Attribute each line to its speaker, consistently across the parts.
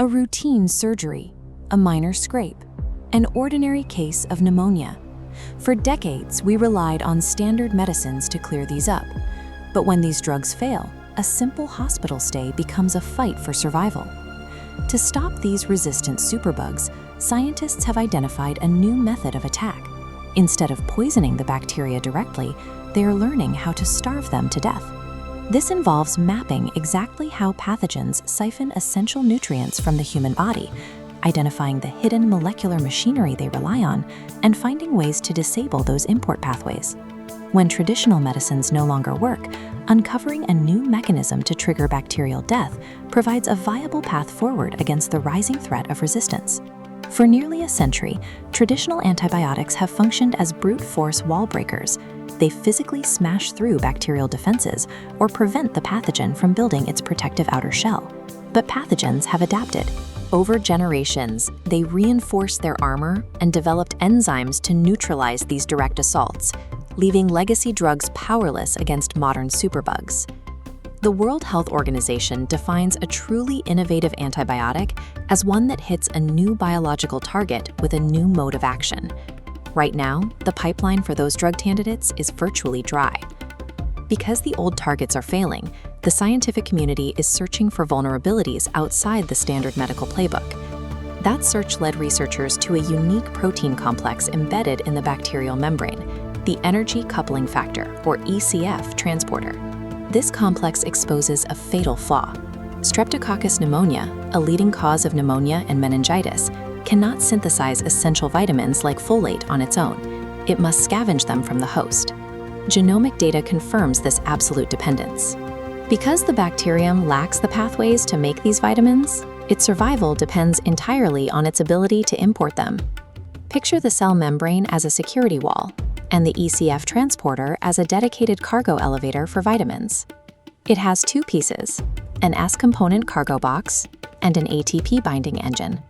Speaker 1: a routine surgery, a minor scrape, an ordinary case of pneumonia. For decades, we relied on standard medicines to clear these up. But when these drugs fail, a simple hospital stay becomes a fight for survival. To stop these resistant superbugs, scientists have identified a new method of attack. Instead of poisoning the bacteria directly, they are learning how to starve them to death. This involves mapping exactly how pathogens siphon essential nutrients from the human body, identifying the hidden molecular machinery they rely on, and finding ways to disable those import pathways. When traditional medicines no longer work, uncovering a new mechanism to trigger bacterial death provides a viable path forward against the rising threat of resistance. For nearly a century, traditional antibiotics have functioned as brute force wall breakers. They physically smash through bacterial defenses or prevent the pathogen from building its protective outer shell. But pathogens have adapted. Over generations, they reinforced their armor and developed enzymes to neutralize these direct assaults, leaving legacy drugs powerless against modern superbugs. The World Health Organization defines a truly innovative antibiotic as one that hits a new biological target with a new mode of action. Right now, the pipeline for those drug candidates is virtually dry. Because the old targets are failing, the scientific community is searching for vulnerabilities outside the standard medical playbook. That search led researchers to a unique protein complex embedded in the bacterial membrane, the energy coupling factor, or ECF transporter. This complex exposes a fatal flaw. Streptococcus pneumonia, a leading cause of pneumonia and meningitis, cannot synthesize essential vitamins like folate on its own. It must scavenge them from the host. Genomic data confirms this absolute dependence. Because the bacterium lacks the pathways to make these vitamins, its survival depends entirely on its ability to import them. Picture the cell membrane as a security wall, and the ECF transporter as a dedicated cargo elevator for vitamins. It has two pieces, an S-component cargo box and an ATP binding engine.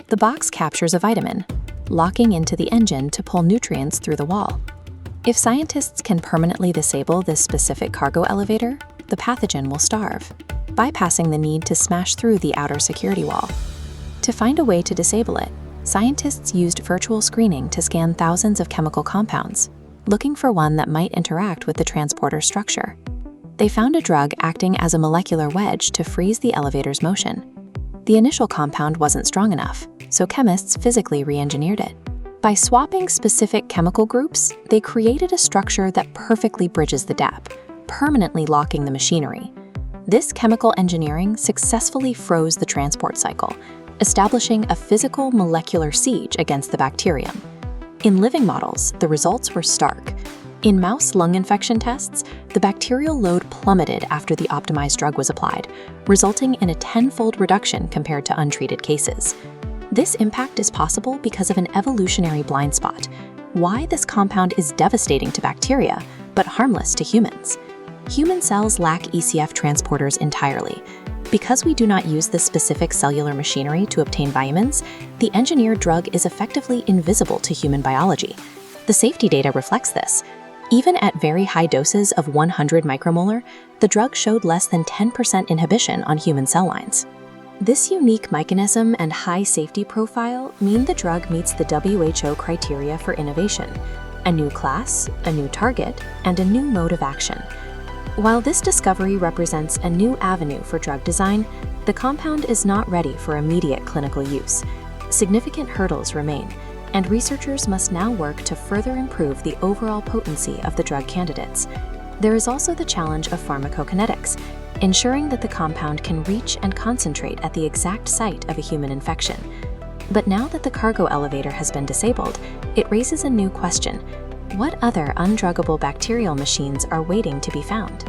Speaker 1: The box captures a vitamin, locking into the engine to pull nutrients through the wall. If scientists can permanently disable this specific cargo elevator, the pathogen will starve, bypassing the need to smash through the outer security wall. To find a way to disable it, scientists used virtual screening to scan thousands of chemical compounds, looking for one that might interact with the transporter structure. They found a drug acting as a molecular wedge to freeze the elevator's motion. The initial compound wasn't strong enough, so chemists physically re-engineered it. By swapping specific chemical groups, they created a structure that perfectly bridges the gap, permanently locking the machinery. This chemical engineering successfully froze the transport cycle, establishing a physical molecular siege against the bacterium. In living models, the results were stark. In mouse lung infection tests, the bacterial load plummeted after the optimized drug was applied, resulting in a 10-fold reduction compared to untreated cases. This impact is possible because of an evolutionary blind spot: why this compound is devastating to bacteria, but harmless to humans. Human cells lack ECF transporters entirely. Because we do not use this specific cellular machinery to obtain vitamins, the engineered drug is effectively invisible to human biology. The safety data reflects this. Even at very high doses of 100 micromolar, the drug showed less than 10% inhibition on human cell lines. This unique mechanism and high safety profile mean the drug meets the WHO criteria for innovation: a new class, a new target, and a new mode of action. While this discovery represents a new avenue for drug design, the compound is not ready for immediate clinical use. Significant hurdles remain, and researchers must now work to further improve the overall potency of the drug candidates. There is also the challenge of pharmacokinetics, ensuring that the compound can reach and concentrate at the exact site of a human infection. But now that the cargo elevator has been disabled, it raises a new question: what other undruggable bacterial machines are waiting to be found?